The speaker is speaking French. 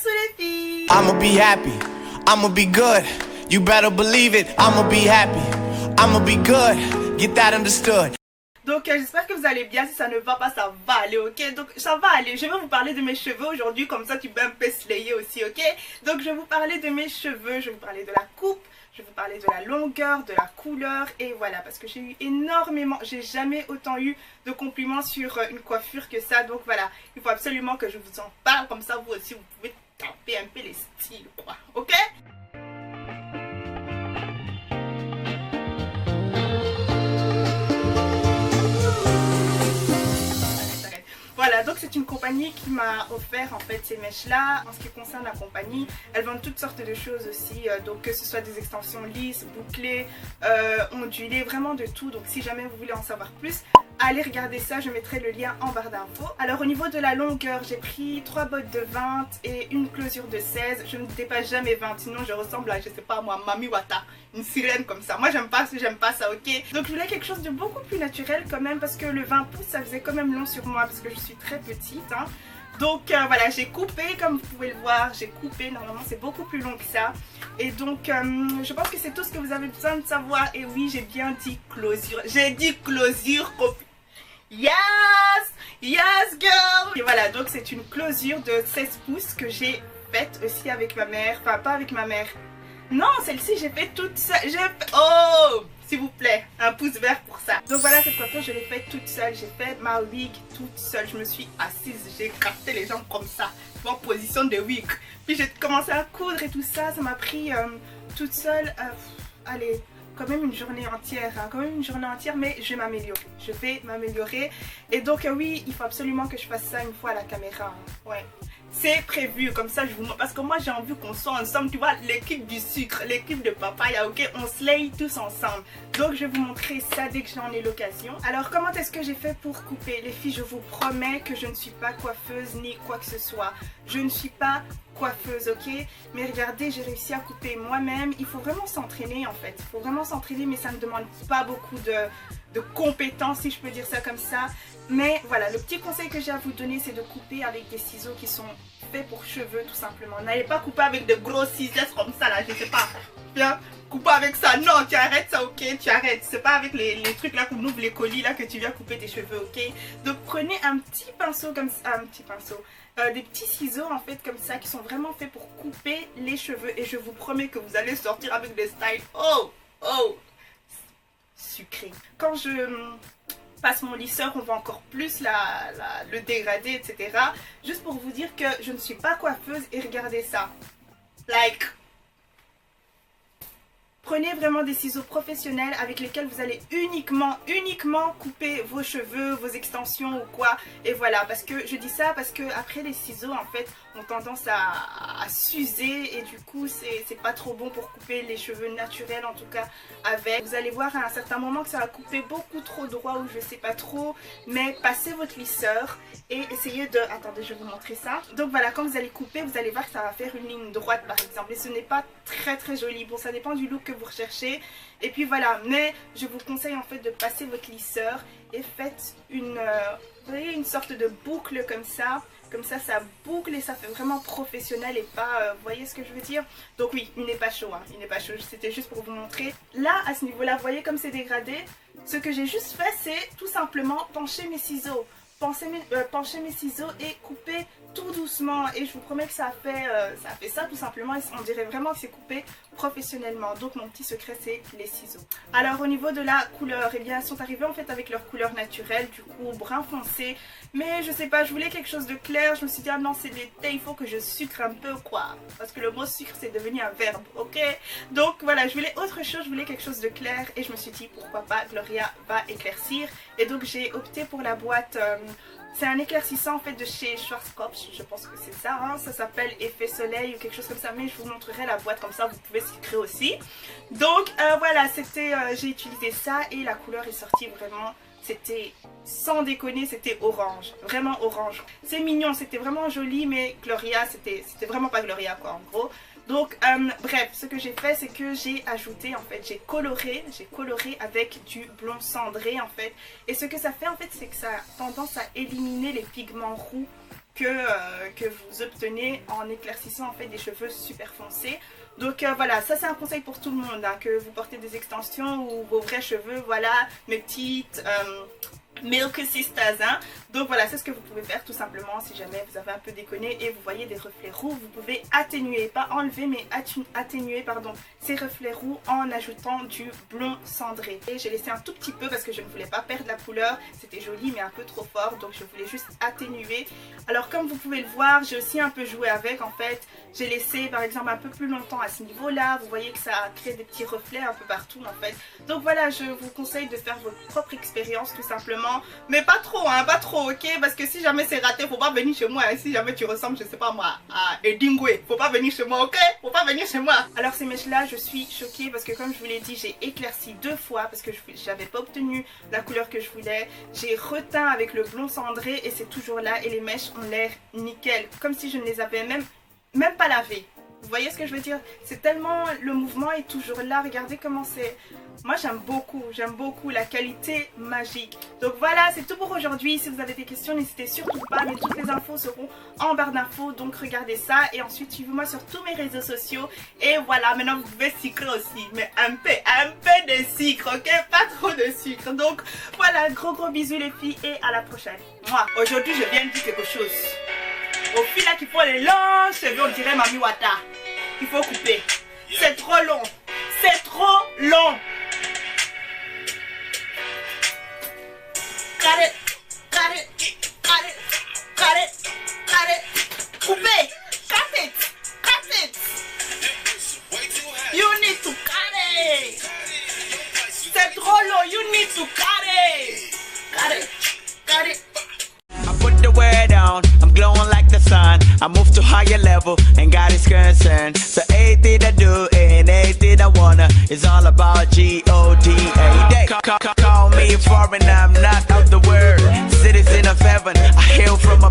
sous les filles. I'ma be happy, I'ma be good. You better believe it, I'ma be happy, I'ma be good. Get that understood. Donc j'espère que vous allez bien. Si ça ne va pas, ça va aller, ok? Donc ça va aller. Je vais vous parler de mes cheveux aujourd'hui, comme ça tu peux un peu slayer aussi, ok? Donc je vais vous parler de mes cheveux, je vais vous parler de la coupe, je vais vous parler de la longueur, de la couleur, et voilà, parce que j'ai eu énormément, j'ai jamais autant eu de compliments sur une coiffure que ça. Donc voilà, il faut absolument que je vous en parle, comme ça vous aussi vous pouvez taper un peu les styles, quoi, ok? Voilà, donc c'est une compagnie qui m'a offert en fait ces mèches là. En ce qui concerne la compagnie, elles vendent toutes sortes de choses aussi, donc que ce soit des extensions lisses, bouclées, ondulées, vraiment de tout. Donc si jamais vous voulez en savoir plus, allez regarder ça, je mettrai le lien en barre d'infos. Alors au niveau de la longueur, j'ai pris 3 bottes de 20 et une closure de 16. Je ne dépasse jamais 20, sinon je ressemble à, je sais pas moi, Mami Wata, une sirène comme ça. Moi j'aime pas ça, ok? Donc je voulais quelque chose de beaucoup plus naturel quand même, parce que le 20 pouces ça faisait quand même long sur moi, parce que je suis très petite, hein. Donc voilà, j'ai coupé, comme vous pouvez le voir, j'ai coupé, normalement c'est beaucoup plus long que ça. Et donc je pense que c'est tout ce que vous avez besoin de savoir. Et oui, j'ai bien dit closure, j'ai dit closure. Yes, yes girl. Et voilà, donc c'est une closure de 16 pouces que j'ai faite aussi avec ma mère, enfin pas avec ma mère. Non, celle-ci j'ai fait toute seule, oh s'il vous plaît, un pouce vert pour ça. Donc voilà, cette coiffure je l'ai faite toute seule. J'ai fait ma wig toute seule. Je me suis assise, j'ai écarté les jambes comme ça, en position de wig. Puis j'ai commencé à coudre et tout ça. Ça m'a pris toute seule, allez, quand même une journée entière, hein, quand même une journée entière, mais je vais m'améliorer. Je vais m'améliorer. Et donc oui, il faut absolument que je fasse ça une fois à la caméra, hein. Ouais. C'est prévu, comme ça je vous montre, parce que moi j'ai envie qu'on soit ensemble, tu vois, l'équipe du sucre, l'équipe de papaya, ok, on slay tous ensemble. Donc je vais vous montrer ça dès que j'en ai l'occasion. Alors comment est-ce que j'ai fait pour couper? Les filles, je vous promets que je ne suis pas coiffeuse ni quoi que ce soit. Je ne suis pas coiffeuse, ok, mais regardez, j'ai réussi à couper moi-même. Il faut vraiment s'entraîner en fait, il faut vraiment s'entraîner, mais ça ne demande pas beaucoup de compétences, si je peux dire ça comme ça. Mais voilà, le petit conseil que j'ai à vous donner, c'est de couper avec des ciseaux qui sont faits pour cheveux, tout simplement. N'allez pas couper avec de gros ciseaux comme ça là, je sais pas. Viens, couper avec ça, non, tu arrêtes ça, ok, tu arrêtes. C'est pas avec les trucs là qu'on ouvre les colis là que tu viens couper tes cheveux, ok. Donc prenez un petit pinceau comme ça, un petit pinceau. Des petits ciseaux en fait comme ça qui sont vraiment faits pour couper les cheveux, et je vous promets que vous allez sortir avec des styles, oh, sucré. Quand je passe mon lisseur, on voit encore plus le dégradé, etc. Juste pour vous dire que je ne suis pas coiffeuse, et regardez ça. Like, prenez vraiment des ciseaux professionnels avec lesquels vous allez uniquement couper vos cheveux, vos extensions ou quoi. Et voilà, parce que je dis ça parce que après les ciseaux en fait ont tendance à s'user, et du coup c'est pas trop bon pour couper les cheveux naturels, en tout cas avec. Vous allez voir à un certain moment que ça va couper beaucoup trop droit, ou je sais pas trop, mais passez votre lisseur et essayez de... Attendez, je vais vous montrer ça. Donc voilà, quand vous allez couper, vous allez voir que ça va faire une ligne droite par exemple, et ce n'est pas très joli. Bon, ça dépend du look que vous recherchez, et puis voilà, mais je vous conseille en fait de passer votre lisseur et faites une, vous voyez, une sorte de boucle comme ça ça boucle, et ça fait vraiment professionnel, et pas, vous voyez ce que je veux dire. Donc oui, il n'est pas chaud, hein, il n'est pas chaud, c'était juste pour vous montrer. Là, à ce niveau là, vous voyez comme c'est dégradé. Ce que j'ai juste fait, c'est tout simplement pencher mes ciseaux, pencher mes ciseaux et couper tout doucement, et je vous promets que ça a fait ça tout simplement, et on dirait vraiment que c'est coupé professionnellement. Donc mon petit secret, c'est les ciseaux. Alors au niveau de la couleur, eh bien elles sont arrivées en fait avec leur couleur naturelle, du coup brun foncé, mais je sais pas, je voulais quelque chose de clair. Je me suis dit ah non, c'est l'été, il faut que je sucre un peu quoi, parce que le mot sucre c'est devenu un verbe, ok. Donc voilà, je voulais autre chose, je voulais quelque chose de clair, et je me suis dit pourquoi pas, Gloria va éclaircir. Et donc j'ai opté pour la boîte, c'est un éclaircissant en fait de chez Schwarzkopf, je pense que c'est ça, hein. Ça s'appelle Effet Soleil ou quelque chose comme ça, mais je vous montrerai la boîte, comme ça vous pouvez sucrer aussi. Donc voilà, j'ai utilisé ça, et la couleur est sortie vraiment, c'était sans déconner, c'était orange, vraiment orange. C'est mignon, c'était vraiment joli, mais Gloria, c'était vraiment pas Gloria quoi en gros. Donc bref, ce que j'ai fait, c'est que j'ai ajouté en fait, j'ai coloré avec du blond cendré en fait. Et ce que ça fait en fait, c'est que ça a tendance à éliminer les pigments roux que vous obtenez en éclaircissant en fait des cheveux super foncés. Donc voilà, ça c'est un conseil pour tout le monde, hein, que vous portez des extensions ou vos vrais cheveux, voilà, mes petites Milk Sisters, hein. Donc voilà, c'est ce que vous pouvez faire tout simplement si jamais vous avez un peu déconné et vous voyez des reflets roux. Vous pouvez atténuer, pas enlever, mais atténuer pardon, ces reflets roux en ajoutant du blond cendré. Et j'ai laissé un tout petit peu parce que je ne voulais pas perdre la couleur, c'était joli mais un peu trop fort, donc je voulais juste atténuer. Alors comme vous pouvez le voir, j'ai aussi un peu joué avec en fait. J'ai laissé par exemple un peu plus longtemps à ce niveau là, vous voyez que ça crée des petits reflets un peu partout en fait. Donc voilà, je vous conseille de faire votre propre expérience tout simplement, mais pas trop hein, pas trop, ok, parce que si jamais c'est raté, faut pas venir chez moi, hein. Si jamais tu ressembles, je sais pas moi, à Edingwe, faut pas venir chez moi, ok, faut pas venir chez moi. Alors ces mèches là, je suis choquée parce que comme je vous l'ai dit, j'ai éclairci 2 fois parce que j'avais pas obtenu la couleur que je voulais. J'ai reteint avec le blond cendré et c'est toujours là et les mèches ont l'air nickel, comme si je ne les avais même pas lavées. Vous voyez ce que je veux dire? C'est tellement, le mouvement est toujours là, regardez comment c'est. Moi j'aime beaucoup la qualité magique. Donc voilà, c'est tout pour aujourd'hui. Si vous avez des questions, n'hésitez surtout pas, mais toutes les infos seront en barre d'infos, donc regardez ça. Et ensuite suivez-moi sur tous mes réseaux sociaux. Et voilà, maintenant vous pouvez sucrer aussi, mais un peu de sucre, ok? Pas trop de sucre. Donc voilà, gros bisous les filles et à la prochaine. Moi, aujourd'hui je viens de dire quelque chose. Aux filles là qui font les longs cheveux, on dirait Mami Wata. Il faut couper. C'est trop long. C'est trop long. Cut it. Cut it. Cut it. Cut it. Cut it. Couper. Cut it. Cut it. You need to cut it. C'est trop long. You need to cut it. Cut it. Cut it. Put the wear down, I'm glowing like the sun. I move to higher level and God is concerned. So everything I do and everything I wanna is all about G-O-D-A. Call me foreign, I'm not of the world. Citizen of heaven, I hail from a